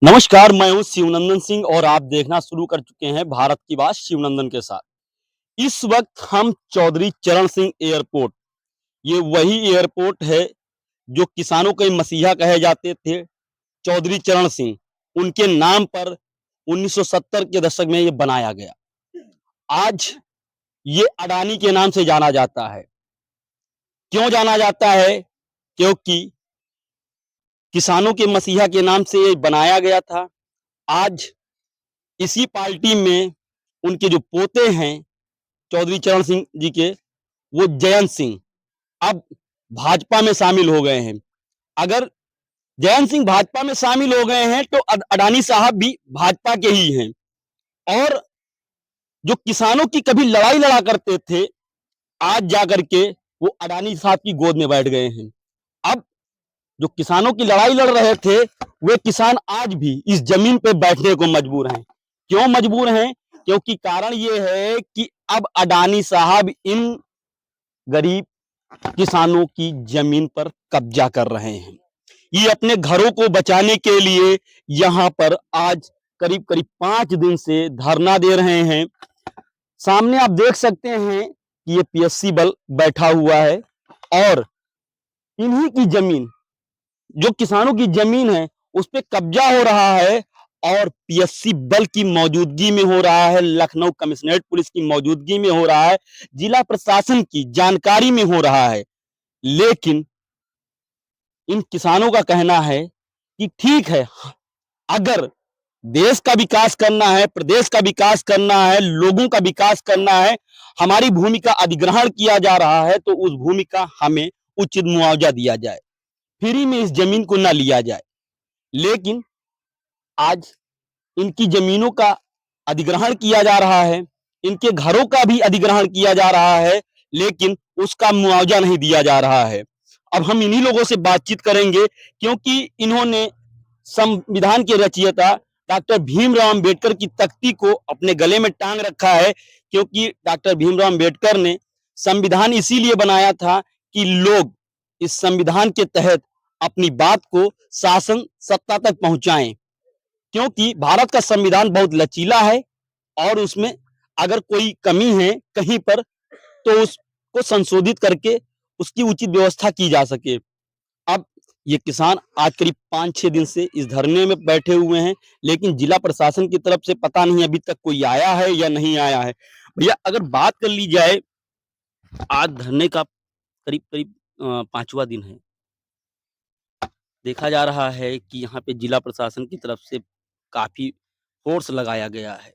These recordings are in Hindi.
नमस्कार, मैं हूँ शिवनंदन सिंह और आप देखना शुरू कर चुके हैं भारत की बात शिवनंदन के साथ। इस वक्त हम चौधरी चरण सिंह एयरपोर्ट, ये वही एयरपोर्ट है जो किसानों के मसीहा कहे जाते थे, चौधरी चरण सिंह। उनके नाम पर 1970 के दशक में ये बनाया गया। आज ये अडानी के नाम से जाना जाता है। क्यों जाना जाता है? क्योंकि किसानों के मसीहा के नाम से ये बनाया गया था। आज इसी पार्टी में उनके जो पोते हैं चौधरी चरण सिंह जी के, वो जयंत सिंह अब भाजपा में शामिल हो गए हैं। अगर जयंत सिंह भाजपा में शामिल हो गए हैं तो अडानी साहब भी भाजपा के ही हैं। और जो किसानों की कभी लड़ाई लड़ा करते थे, आज जाकर के वो अडानी साहब की गोद में बैठ गए हैं। अब जो किसानों की लड़ाई लड़ रहे थे, वे किसान आज भी इस जमीन पे बैठने को मजबूर हैं। क्यों मजबूर हैं? क्योंकि कारण ये है कि अब अडानी साहब इन गरीब किसानों की जमीन पर कब्जा कर रहे हैं। ये अपने घरों को बचाने के लिए यहाँ पर आज करीब करीब 5 दिन से धरना दे रहे हैं। सामने आप देख सकते हैं कि ये पीएससी बल बैठा हुआ है और इन्हीं की जमीन, जो किसानों की जमीन है, उस पे कब्जा हो रहा है और पीएससी बल की मौजूदगी में हो रहा है, लखनऊ कमिश्नरेट पुलिस की मौजूदगी में हो रहा है, जिला प्रशासन की जानकारी में हो रहा है। लेकिन इन किसानों का कहना है कि ठीक है, अगर देश का विकास करना है, प्रदेश का विकास करना है, लोगों का विकास करना है, हमारी भूमि का अधिग्रहण किया जा रहा है, तो उस भूमि का हमें उचित मुआवजा दिया जाए, फ्री में इस जमीन को ना लिया जाए। लेकिन आज इनकी जमीनों का अधिग्रहण किया जा रहा है, इनके घरों का भी अधिग्रहण किया जा रहा है, लेकिन उसका मुआवजा नहीं दिया जा रहा है। अब हम इन्हीं लोगों से बातचीत करेंगे क्योंकि इन्होंने संविधान के रचयिता डॉक्टर भीमराव अंबेडकर की तख्ती को अपने गले में टांग रखा है, क्योंकि डॉक्टर भीमराव अंबेडकर ने संविधान इसीलिए बनाया था कि लोग इस संविधान के तहत अपनी बात को शासन सत्ता तक पहुंचाएं। क्योंकि भारत का संविधान बहुत लचीला है और उसमें अगर कोई कमी है कहीं पर, तो उसको संशोधित करके उसकी उचित व्यवस्था की जा सके। अब ये किसान आज करीब 5-6 दिन से इस धरने में बैठे हुए हैं, लेकिन जिला प्रशासन की तरफ से पता नहीं अभी तक कोई आया है या नहीं आया है। भैया, अगर बात कर ली जाए, आज धरने का करीब करीब 5वां दिन है। देखा जा रहा है कि यहाँ पे जिला प्रशासन की तरफ से काफी फोर्स लगाया गया है।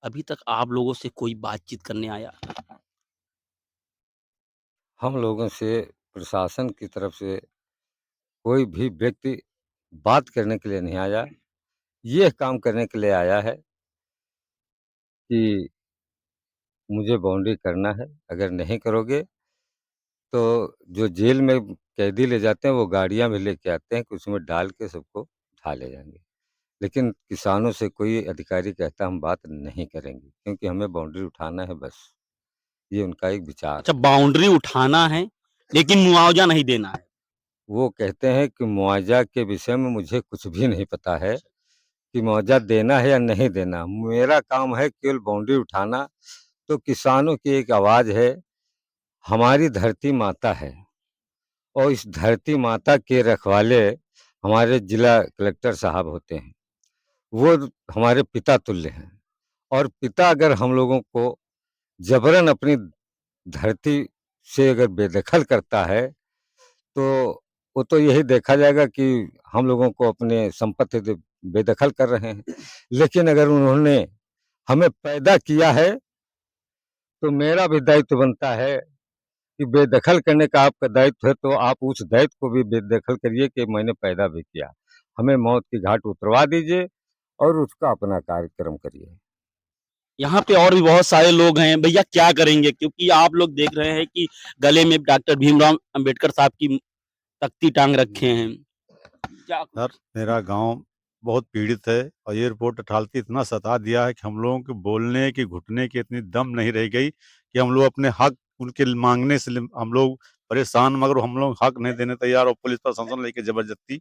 अभी तक आप लोगों से कोई बातचीत करने आया? हम लोगों से प्रशासन की तरफ से कोई भी व्यक्ति बात करने के लिए नहीं आया। ये काम करने के लिए आया है कि मुझे बाउंड्री करना है, अगर नहीं करोगे तो जो जेल में कैदी ले जाते हैं वो गाड़ियाँ भी लेके आते हैं कि उसमें डाल के सबको उठा ले जाएँगे। लेकिन किसानों से कोई अधिकारी कहता हम बात नहीं करेंगे क्योंकि हमें बाउंड्री उठाना है बस। ये उनका एक विचार अच्छा, है। बाउंड्री उठाना है, लेकिन मुआवजा नहीं देना है। वो कहते हैं कि मुआवज़ा के विषय में मुझे कुछ भी नहीं पता है। कि मुआवज़ा देना है या नहीं देना। मेरा काम है केवल बाउंड्री उठाना। तो किसानों की एक आवाज़ है, हमारी धरती माता है और इस धरती माता के रखवाले हमारे जिला कलेक्टर साहब होते हैं। वो हमारे पिता तुल्य हैं और पिता अगर हम लोगों को ज़बरन अपनी धरती से अगर बेदखल करता है, तो वो तो यही देखा जाएगा कि हम लोगों को अपने संपत्ति से बेदखल कर रहे हैं। लेकिन अगर उन्होंने हमें पैदा किया है, तो मेरा भी दायित्व बनता है कि बेदखल करने का आपका दायित्व है, तो आप उस दायित्व को भी बेदखल करिए कि मैंने पैदा भी किया। हमें मौत की घाट उतरवा दीजिए और उसका अपना कार्यक्रम करिए। यहाँ पे और भी बहुत सारे लोग हैं। भैया, क्या करेंगे? क्योंकि आप लोग देख रहे हैं कि गले में डॉक्टर भीमराव अंबेडकर साहब की तख्ती टांग रखे हैं। क्या सर, मेरा गाँव बहुत पीड़ित है और ये रिपोर्ट अथॉरिटी इतना सता दिया है कि हम लोगों के बोलने की, घुटने की इतनी दम नहीं रह गई कि हम लोग अपने हक उनके माँगने से हम लोग परेशान, मगर हम लोग हक नहीं देने तैयार और पुलिस प्रशासन लेके ज़बरदस्ती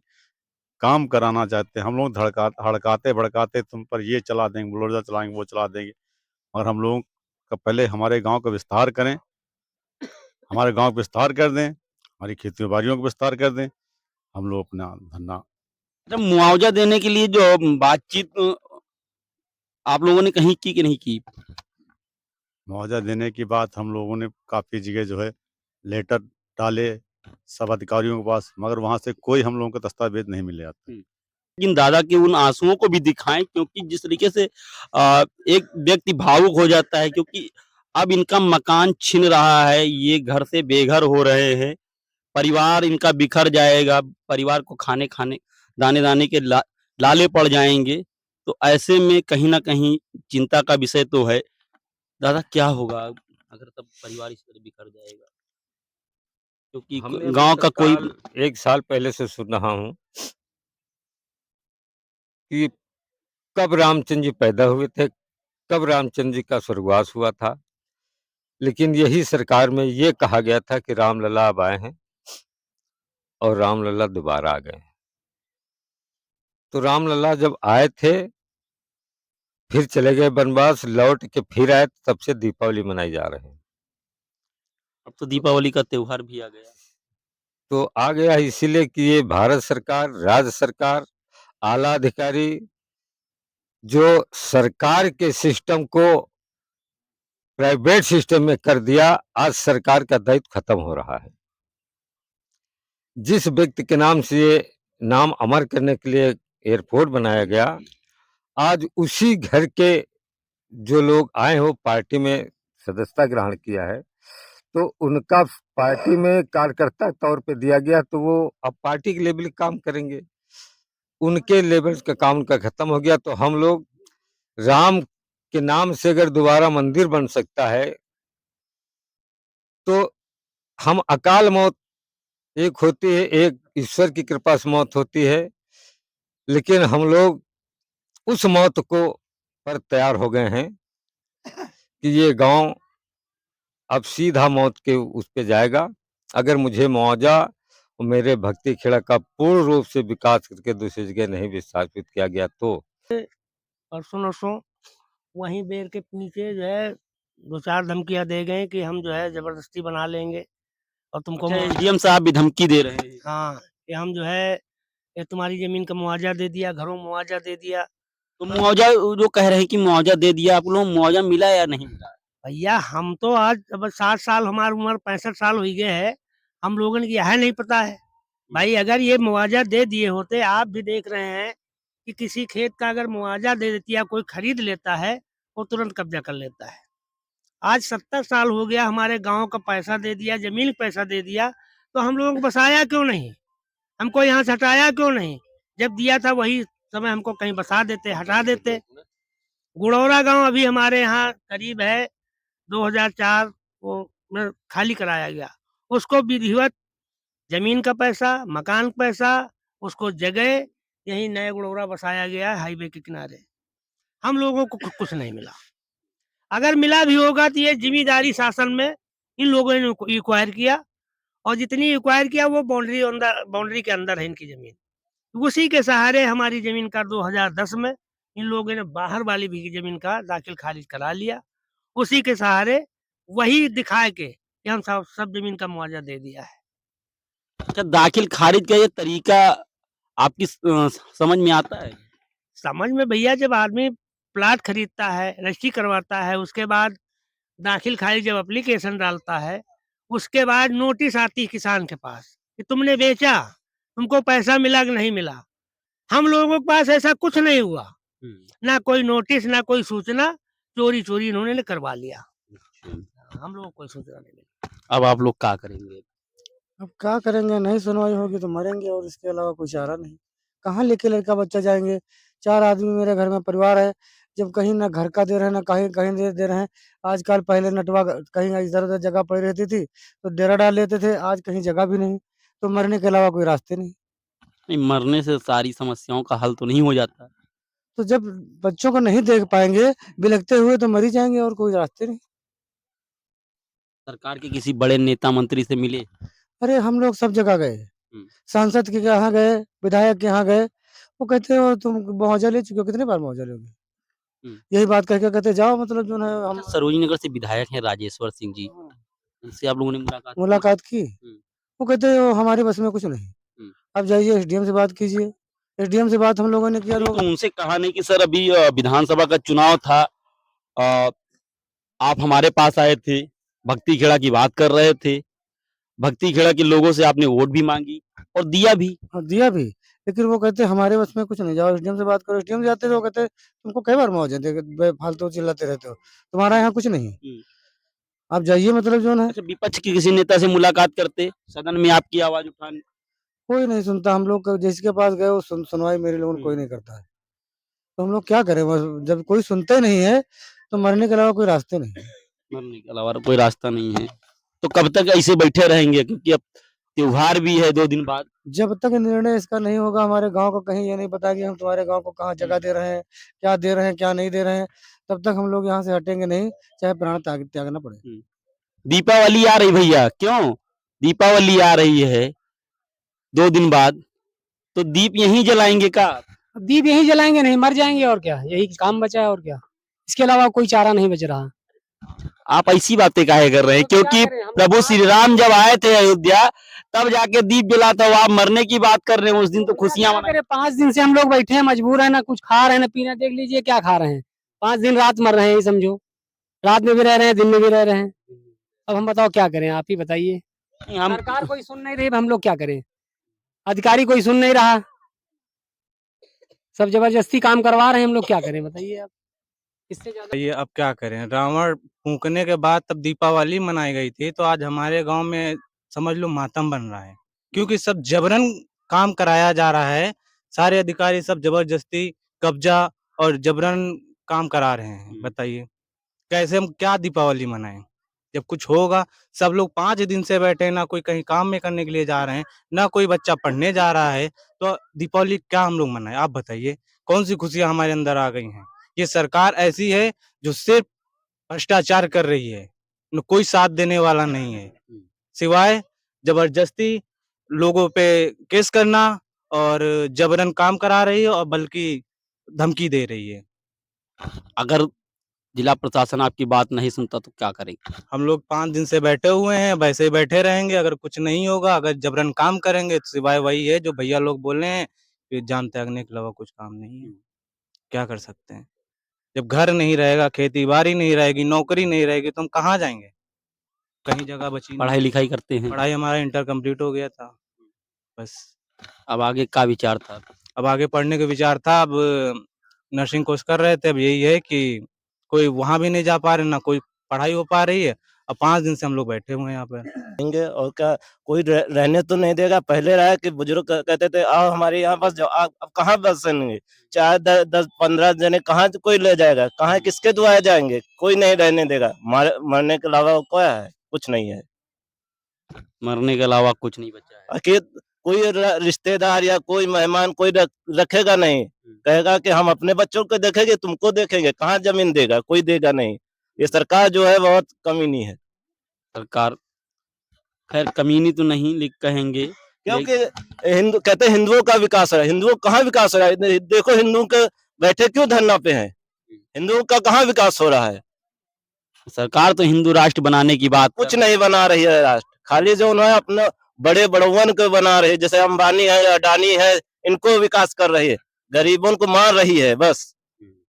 काम कराना चाहते हैं। हम लोग हड़काते भड़काते तुम पर ये चला देंगे, बुलडोजर चलाएंगे, वो चला देंगे। और हम लोगों का पहले हमारे गांव का विस्तार करें, हमारे गांव का विस्तार कर दें, हमारी खेती बाड़ियों का विस्तार कर दें, हम लोग अपना धंधा। अच्छा, मुआवजा देने के लिए जो बातचीत आप लोगों ने कहीं की कि नहीं की? मुआवजा देने की बात हम लोगों ने काफ़ी जगह जो है लेटर डाले सब अधिकारियों के पास, मगर वहाँ से कोई हम लोगों को दस्तावेज नहीं मिले आते। लेकिन दादा के उन आंसुओं को भी दिखाएं, क्योंकि जिस तरीके से एक व्यक्ति भावुक हो जाता है, क्योंकि अब इनका मकान छिन रहा है, ये घर से बेघर हो रहे हैं, परिवार इनका बिखर जाएगा, परिवार को खाने खाने दाने दाने के लाले पड़ जाएंगे। तो ऐसे में कहीं ना कहीं चिंता का विषय तो है। दादा, क्या होगा अगर तब परिवार इस तरह बिखर जाएगा, क्योंकि हमने अभी गांव तक का कोई काल 1 साल पहले से सुन रहा हूँ कि कब रामचंद्र जी पैदा हुए थे, कब रामचंद्र जी का स्वर्गवास हुआ था। लेकिन यही सरकार में ये कहा गया था कि रामलला अब आए हैं और रामलला दोबारा आ गए हैं। तो रामलला जब आए थे, फिर चले गए बनवास, लौट के फिर आए, तब से दीपावली मनाई जा रहे हैं। अब तो दीपावली का त्योहार भी आ गया। तो आ गया इसीलिए कि ये भारत सरकार, राज्य सरकार, आला अधिकारी जो सरकार के सिस्टम को प्राइवेट सिस्टम में कर दिया, आज सरकार का दायित्व खत्म हो रहा है। जिस व्यक्ति के नाम से ये नाम अमर करने के लिए एयरपोर्ट बनाया गया, आज उसी घर के जो लोग आए हो पार्टी में सदस्यता ग्रहण किया है, तो उनका पार्टी में कार्यकर्ता के तौर पे दिया गया, तो वो अब पार्टी के लेवल काम करेंगे। उनके लेवल का काम उनका खत्म हो गया। तो हम लोग राम के नाम से अगर दोबारा मंदिर बन सकता है, तो हम अकाल मौत एक होती है, एक ईश्वर की कृपा से मौत होती है, लेकिन हम लोग उस मौत को पर तैयार हो गए हैं कि ये गांव अब सीधा मौत के उस पे जाएगा। अगर मुझे मुआवजा और मेरे भक्ति खेड़ा का पूर्ण रूप से विकास करके दूसरी जगह नहीं विस्थापित किया गया तो परसों नरसों वहीं बेर के नीचे जो है 2-4 धमकियाँ दे गए कि हम जो है ज़बरदस्ती बना लेंगे और तुमको अच्छा, एसडीएम साहब भी धमकी दे रहे हैं। हाँ, कि हम जो है ये तुम्हारी ज़मीन का मुआवजा दे दिया, घरों मुआवजा दे दिया। तो मुआवजा जो कह रहे हैं कि मुआवजा दे दिया, आप लोग मुआवजा मिला या नहीं मिला? भैया हम तो आज अब 60 साल हमारी उम्र 65 साल हो गए है, हम लोगों ने यह नहीं पता है। भाई अगर ये मुआवजा दे दिए होते, आप भी देख रहे हैं कि किसी खेत का अगर मुआवजा दे देती या कोई खरीद लेता है, वो तुरंत कब्जा कर लेता है। आज 70 साल हो गया, हमारे गाँव का पैसा दे दिया, ज़मीन का पैसा दे दिया, तो हम लोगों को बसाया क्यों नहीं? हमको यहाँ से हटाया क्यों नहीं? जब दिया था वही समय हमको कहीं बसा देते, हटा देते। गुड़ौरा गाँव अभी हमारे यहाँ करीब है 2004 वो में खाली कराया गया। उसको विधिवत ज़मीन का पैसा, मकान का पैसा, उसको जगह यहीं नया गुड़ौरा बसाया गया है हाईवे के किनारे। हम लोगों को कुछ नहीं मिला। अगर मिला भी होगा तो ये ज़िम्मेदारी शासन में इन लोगों ने एक्वायर किया और जितनी एक्वायर किया वो बाउंड्री के अंदर है इनकी ज़मीन। उसी के सहारे हमारी ज़मीन का 2010 में इन लोगों ने बाहर वाली भी ज़मीन का दाखिल खारिज करा लिया। उसी के सहारे वही दिखा के कि हम सब ज़मीन का मुआवजा दे दिया है। अच्छा, दाखिल खारिज का ये तरीका आपकी समझ में आता है? समझ में भैया जब आदमी प्लाट खरीदता है, रजिस्ट्री करवाता है, उसके बाद दाखिल खारिज जब एप्लीकेशन डालता है, उसके बाद नोटिस आती है किसान के पास कि तुमने बेचा, तुमको पैसा मिला कि नहीं मिला। हम लोगों के पास ऐसा कुछ नहीं हुआ, ना कोई नोटिस, ना कोई सूचना, चोरी-चोरी इन्होंने करवा लिया। हम लोगों को कोई सूचना नहीं मिली। अब आप लोग क्या करेंगे? अब क्या करेंगे, नहीं सुनवाई होगी तो मरेंगे और इसके अलावा कोई चारा नहीं। कहाँ लेके लड़का बच्चा जाएँगे? 4 आदमी मेरे घर में परिवार है, जब कहीं ना घर का दे रहे हैं, ना कहीं कहीं दे रहे हैं। आजकल पहले नटवा कहीं इधर-उधर जगह पड़ी रहती थी, तो डेरा डाल लेते थे, आज कहीं जगह भी नहीं, तो मरने के अलावा कोई रास्ते नहीं। नहीं, मरने से सारी समस्याओं का हल तो नहीं हो जाता। तो जब बच्चों को नहीं देख पाएँगे, बिलखते हुए तो मर ही जाएँगे और कोई रास्ते नहीं। सरकार के किसी बड़े नेता मंत्री से मिले? अरे! हम लोग सब जगह गए, सांसद के यहाँ गए, विधायक के यहाँ गए, वो कहते हो तुम मुआवजा ले चुके हो, कितने बार मुआवजा लोगे? यही बात कह के कहते जाओ, मतलब जो है हम अच्छा, सरोजनी नगर से विधायक हैं राजेश्वर सिंह जी, हाँ, उनसे आप लोगों ने मुलाकात की? मुलाकात की, हुँ, वो कहते हो हमारे बस में कुछ नहीं। हुँ। आप जाइए एसडीएम से बात कीजिए, एसडीएम से बात हम लोगों ने किया नहीं, तो तो उनसे कहा नहीं कि सर अभी विधानसभा का चुनाव था, अ, आप हमारे पास आए थे, भक्ति खेड़ा की बात कर रहे थे, भक्ति खेड़ा के लोगों से आपने वोट भी मांगी और दिया भी। हाँ, दिया भी, लेकिन वो कहते हमारे बस में कुछ नहीं, जाओ एसडीएम से बात करो। एसडीएम जाते तो वो कहते तुमको कई बार मुआवजा देंगे, बेफालतू चिल्लाते रहते हो, तुम्हारा यहाँ कुछ नहीं है, हुँ। आप जाइए, मतलब जो है अच्छा, विपक्ष के किसी नेता से मुलाकात करते, सदन में आपकी आवाज़ उठाने। कोई नहीं सुनता। हम लोग जिसके पास गए वो सुनवाई मेरे लोगों ने हुँ। कोई नहीं करता है, तो हम लोग क्या करें? बस जब कोई सुनते नहीं है तो मरने के अलावा कोई रास्ते नहीं है। मरने के अलावा कोई रास्ता नहीं है। तो कब तक ऐसे बैठे रहेंगे? क्योंकि अब त्योहार भी है 2 दिन बाद। जब तक निर्णय इसका नहीं होगा, हमारे गांव को कहीं ये नहीं पता कि हम तुम्हारे गांव को कहाँ जगह दे रहे हैं, क्या दे रहे हैं, क्या नहीं दे रहे हैं, तब तक हम लोग यहाँ से हटेंगे नहीं, चाहे प्राण त्यागना पड़े। हुँ। दीपावली आ रही भैया, क्यों? दीपावली आ रही है 2 दिन बाद, तो दीप यहीं जलाएँगे का? दीप यहीं जलाएंगे, नहीं मर जाएंगे और क्या, यही काम बचा है और क्या, इसके अलावा कोई चारा नहीं बच रहा। आप ऐसी बातें काहे कर रहे हैं? तो क्या क्योंकि करें, हम प्रभु श्री राम जब आए थे अयोध्या, तब जाके दीप जला था। आप मरने की बात कर रहे हैं, उस दिन तो खुशियाँ क्या मनाई। करें, 5 दिन से हम लोग बैठे हैं, मजबूर है, ना कुछ खा रहे हैं ना पीना, देख लीजिए क्या खा रहे हैं। 5 दिन रात मर रहे हैं, ये समझो, रात में भी रह रहे हैं, दिन में भी रह रहे हैं। अब हम बताओ क्या करें, आप ही बताइए। हम सरकार कोई सुन नहीं रही, हम लोग क्या करें? अधिकारी कोई सुन नहीं रहा, सब जबरदस्ती काम करवा रहे हैं, हम लोग क्या करें बताइए आप? इससे ज्यादा ये अब क्या करें, रावण फूंकने के बाद तब दीपावली मनाई गई थी, तो आज हमारे गांव में समझ लो मातम बन रहा है, क्योंकि सब जबरन काम कराया जा रहा है। सारे अधिकारी सब जबरदस्ती कब्जा और जबरन काम करा रहे हैं। बताइए कैसे हम क्या दीपावली मनाएं? जब कुछ होगा, सब लोग 5 दिन से बैठे हैं, ना कोई कहीं काम में करने के लिए जा रहे हैं, ना कोई बच्चा पढ़ने जा रहा है, तो दीपावली क्या हम लोग मनाएं? आप बताइए कौन सी खुशियां हमारे अंदर आ गई हैं? ये सरकार ऐसी है जो सिर्फ भ्रष्टाचार कर रही है, न कोई साथ देने वाला नहीं है, सिवाय जबरदस्ती लोगों पे केस करना और जबरन काम करा रही है और बल्कि धमकी दे रही है। अगर जिला प्रशासन आपकी बात नहीं सुनता तो क्या करेंगे? हम लोग 5 दिन से बैठे हुए हैं, वैसे ही बैठे रहेंगे। अगर कुछ नहीं होगा, अगर जबरन काम करेंगे तो सिवाय वही है जो भैया लोग बोल रहे हैं कि जान त्यागने के अलावा कुछ काम नहीं है। क्या कर सकते हैं? जब घर नहीं रहेगा, खेती-बाड़ी नहीं रहेगी, नौकरी नहीं रहेगी, तो हम कहाँ जाएँगे? कहीं जगह बची नहीं। पढ़ाई-लिखाई करते हैं, पढ़ाई हमारा इंटर कंप्लीट हो गया था, बस। अब आगे का विचार था? अब आगे पढ़ने का विचार था, अब नर्सिंग कोर्स कर रहे थे। अब यही है कि कोई वहाँ भी नहीं जा पा रहे, ना कोई पढ़ाई हो पा रही है। अब 5 दिन से हम लोग बैठे हुए हैं यहाँ पे। देंगे और क्या कोई रहने तो नहीं देगा। पहले रहा कि बुजुर्ग कहते थे आओ हमारे यहाँ बस जाओ, अब कहाँ बसेंगे? चार 10-15 जने कहाँ कोई ले जाएगा? कहाँ किसके दुआरे जाएंगे? कोई नहीं रहने देगा। मरने के अलावा क्या है? कुछ नहीं है। मरने के अलावा कुछ नहीं बचा है। आखिर कोई रिश्तेदार या कोई मेहमान कोई रखेगा नहीं, कहेगा कि हम अपने बच्चों को देखेंगे, तुमको देखेंगे। कहाँ जमीन देगा? कोई देगा नहीं। ये सरकार जो है बहुत कमीनी है। सरकार खैर कमीनी तो नहीं लिख कहेंगे, क्योंकि हिंदू कहते हैं हिंदुओं का विकास है। हिंदुओं कहाँ विकास हो रहा है? देखो हिंदुओं के बैठे क्यों धरना पे हैं? हिंदुओं का कहाँ विकास हो रहा है? सरकार तो हिंदू राष्ट्र बनाने की बात कुछ नहीं बना रही है राष्ट्र। खाली जो उन्होंने अपने बड़े बड़ौवन को बना रही है, जैसे अंबानी है, अडानी है, इनको विकास कर रही है। गरीबों को मार रही है बस,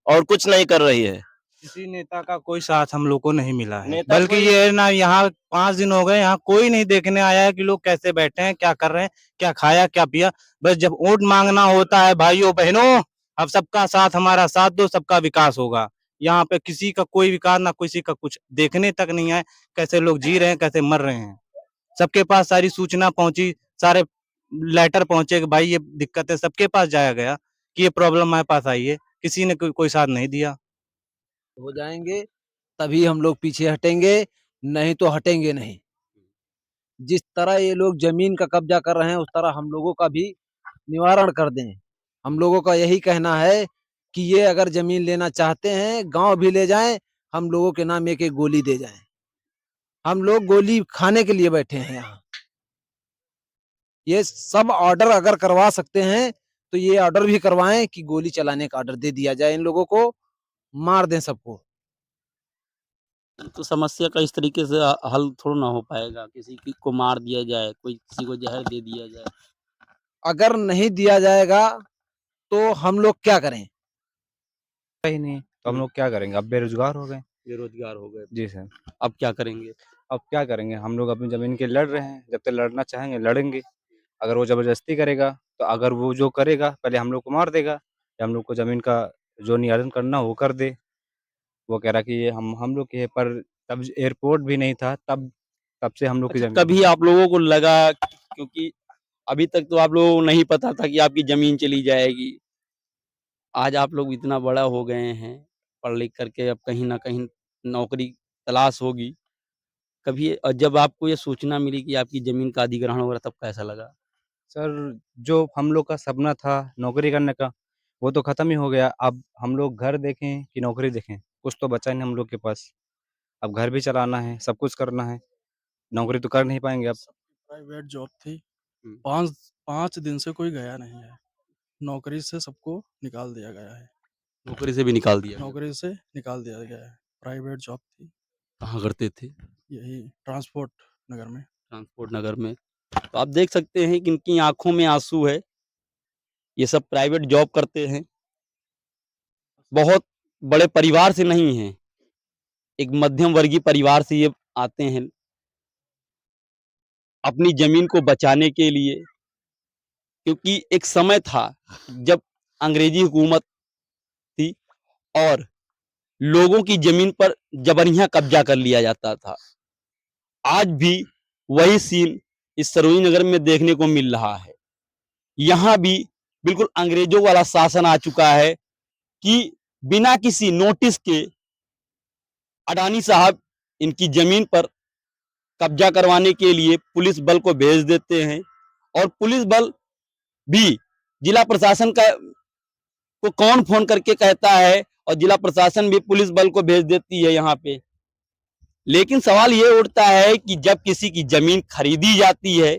और कुछ नहीं कर रही है। किसी नेता का कोई साथ हम लोग को नहीं मिला है, नेता बल्कि कोई- ये है ना, यहाँ 5 दिन हो गए, यहाँ कोई नहीं देखने आया है कि लोग कैसे बैठे हैं, क्या कर रहे हैं, क्या खाया, क्या पिया। बस जब वोट मांगना होता है, भाइयों बहनों, अब सबका साथ, हमारा साथ दो, सबका विकास होगा। यहाँ पे किसी का कोई विकास, ना किसी का कुछ देखने तक नहीं है, कैसे लोग जी रहे हैं, कैसे मर रहे हैं। सबके पास सारी सूचना पहुंची, सारे लेटर पहुंचे कि भाई ये दिक्कत है, सबके पास जाया गया कि ये प्रॉब्लम हमारे पास आई है, किसी ने कोई साथ नहीं दिया। हो जाएंगे तभी हम लोग पीछे हटेंगे, नहीं तो हटेंगे नहीं। जिस तरह ये लोग जमीन का कब्जा कर रहे हैं, उस तरह हम लोगों का भी निवारण कर दें। हम लोगों का यही कहना है कि ये अगर जमीन लेना चाहते हैं, गांव भी ले जाएं, हम लोगों के नाम एक एक गोली दे जाएं। हम लोग गोली खाने के लिए बैठे हैं यहाँ। ये सब ऑर्डर अगर करवा सकते हैं तो ये ऑर्डर भी करवाएं कि गोली चलाने का ऑर्डर दे दिया जाए, इन लोगों को मार दें सबको। तो समस्या का इस तरीके से हल थोड़ा ना हो पाएगा, को मार दिया जाए, कोई किसी को जहर दे दिया जाए। अगर नहीं दिया जाएगा तो हम लोग क्या करें? ही नहीं, तो हम लोग क्या करेंगे? अब बेरोजगार हो गए। बेरोजगार हो गए, जी सर। अब क्या करेंगे? अब क्या करेंगे? हम लोग अपनी ज़मीन के लड़ रहे हैं, जब तक लड़ना चाहेंगे लड़ेंगे। अगर वो ज़बरदस्ती करेगा, तो अगर वो जो करेगा पहले हम लोग को मार देगा या हम लोग को ज़मीन का जो निराधन करना हो वो कर दे। वो कह रहा कि ये हम लोग के है, पर तब एयरपोर्ट भी नहीं था, तब से हम लोग की अच्छा, ज़मीन कभी आप लोगों को लगा, क्योंकि अभी तक तो आप लोगों को नहीं पता था कि आपकी ज़मीन चली जाएगी। आज आप लोग इतना बड़ा हो गए हैं, पढ़ लिख करके अब कहीं न कहीं नौकरी तलाश होगी। कभी जब आपको ये सूचना मिली कि आपकी ज़मीन का अधिग्रहण हो रहा, तब कैसा लगा? सर, जो हम लोग का सपना था नौकरी करने का, वो तो खत्म ही हो गया। अब हम लोग घर देखें कि नौकरी देखें, कुछ तो बचा ही नहीं हम लोग के पास। अब घर भी चलाना है, सब कुछ करना है, नौकरी तो कर नहीं पाएँगे अब। प्राइवेट जॉब थी। हुँ। 5 दिन से कोई गया नहीं है। नौकरी से सबको निकाल दिया गया है। नौकरी से भी निकाल दिया गया। नौकरी से निकाल दिया गया है। प्राइवेट जॉब थी, कहाँ करते थे? यही ट्रांसपोर्ट नगर में। ट्रांसपोर्ट नगर में। तो आप देख सकते हैं कि इनकी आँखों में आँसू है। ये सब प्राइवेट जॉब करते हैं। बहुत बड़े परिवार से नहीं हैं। एक मध्यम वर्गीय परिवार से ये आते हैं, अपनी ज़मीन को बचाने के लिए। क्योंकि एक समय था जब अंग्रेजी हुकूमत थी और लोगों की ज़मीन पर जबरन कब्ज़ा कर लिया जाता था। आज भी वही सीन इस सरोजिनी नगर में देखने को मिल रहा है। यहाँ भी बिल्कुल अंग्रेजों वाला शासन आ चुका है कि बिना किसी नोटिस के अडानी साहब इनकी ज़मीन पर कब्ज़ा करवाने के लिए पुलिस बल को भेज देते हैं और पुलिस बल भी जिला प्रशासन को कौन फ़ोन करके कहता है और जिला प्रशासन भी पुलिस बल को भेज देती है यहाँ पे। लेकिन सवाल ये उठता है कि जब किसी की ज़मीन खरीदी जाती है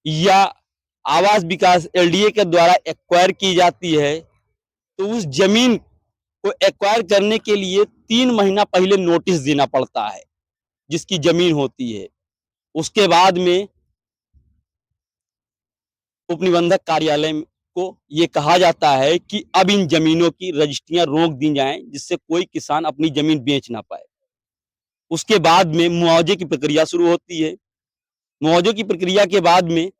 या आवास विकास एलडीए के द्वारा एक्वायर की जाती है, तो उस ज़मीन को एक्वायर करने के लिए 3 महीना पहले नोटिस देना पड़ता है, जिसकी ज़मीन होती है। उसके बाद में उपनिबंधक कार्यालय को ये कहा जाता है कि अब इन ज़मीनों की रजिस्ट्रियाँ रोक दी जाएँ, जिससे कोई किसान अपनी ज़मीन बेच ना पाए। उसके बाद में मुआवजे की प्रक्रिया शुरू होती है। मुआवजे की प्रक्रिया के बाद में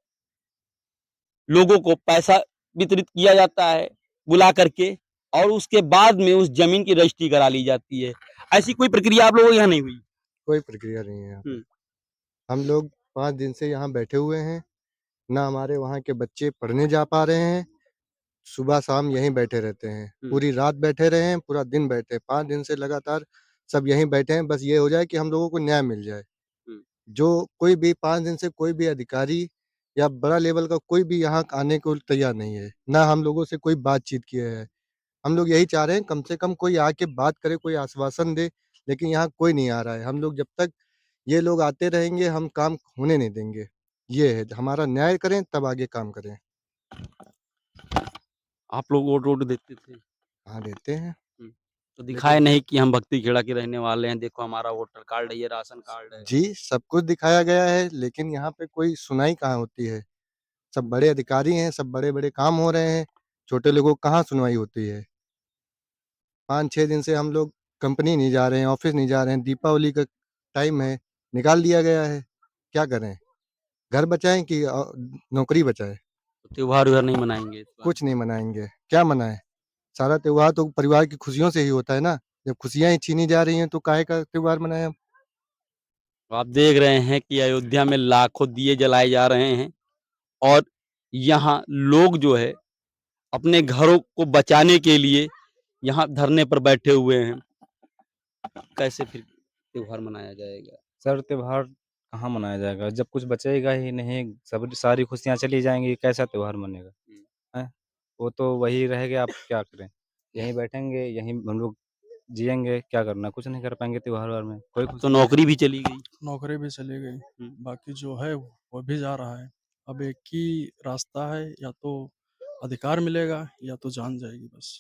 लोगों को पैसा वितरित किया जाता है बुला करके और उसके बाद में उस ज़मीन की रजिस्ट्री करा ली जाती है। ऐसी कोई प्रक्रिया आप लोगों के यहाँ नहीं हुई? कोई प्रक्रिया नहीं है यहाँ पे। हुँ। हम लोग 5 दिन से यहाँ बैठे हुए हैं, ना हमारे वहाँ के बच्चे पढ़ने जा पा रहे हैं, सुबह-शाम यहीं बैठे रहते हैं। हुँ। पूरी रात बैठे रहे हैं, पूरा दिन बैठे, 5 दिन से लगातार सब यहीं बैठे हैं, बस ये हो जाए कि हम लोगों को न्याय मिल जाए। हुँ। जो कोई भी 5 दिन से कोई भी अधिकारी या बड़ा लेवल का कोई भी यहाँ आने को तैयार नहीं है, ना हम लोगों से कोई बातचीत किए है। हम लोग यही चाह रहे हैं कम से कम कोई आके बात करे, कोई आश्वासन दे, लेकिन यहाँ कोई नहीं आ रहा है। हम लोग जब तक ये लोग आते रहेंगे, हम काम होने नहीं देंगे। ये है, हमारा न्याय करें तब आगे काम करें। आप लोग वोट देते थे? हाँ, देते हैं। हुँ। तो दिखाए नहीं कि हम भक्ति खेड़ा के रहने वाले हैं, देखो हमारा वोटर कार्ड है, ये राशन कार्ड है। जी, सब कुछ दिखाया गया है, लेकिन यहाँ पे कोई सुनाई कहाँ होती है। सब बड़े अधिकारी हैं, सब बड़े-बड़े काम हो रहे हैं, छोटे लोगों को कहाँ सुनवाई होती है। 5-6 दिन से हम लोग कंपनी नहीं जा रहे हैं, ऑफ़िस नहीं जा रहे हैं, दीपावली का टाइम है, निकाल दिया गया है। क्या करें? घर बचाएँ कि नौकरी बचाएँ? त्योहार-व्योहार नहीं मनाएँगे इस बार? कुछ नहीं मनाएँगे, क्या मनाएँ? सारा त्योहार तो परिवार की खुशियों से ही होता है ना, जब खुशियाँ ही छीनी जा रही हैं तो काहे का त्योहार मनाएँ हम? तो आप देख रहे हैं कि अयोध्या में लाखों दिए जलाए जा रहे हैं और यहाँ लोग जो है अपने घरों को बचाने के लिए यहाँ धरने पर बैठे हुए हैं। कैसे फिर त्योहार मनाया जाएगा? सर, त्योहार कहाँ मनाया जाएगा? जब कुछ बचेगा ही नहीं, सब सारी खुशियाँ चली जाएँगी, कैसा त्योहार मनेगा? हैं? वो तो वही रहेगा, आप क्या करें? यहीं बैठेंगे, यहीं हम लोग जिएँगे, क्या करना? कुछ नहीं कर पाएँगे त्योहार-व्योहार में, कोई अब तो खुशी नौकरी भी चली गई। नौकरी भी चली गई, हुँ। बाकी जो है वो भी जा रहा है। अब एक ही रास्ता है, या तो अधिकार मिलेगा या तो जान जाएगी, बस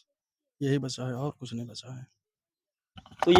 यही बचा है और कुछ नहीं बचा है।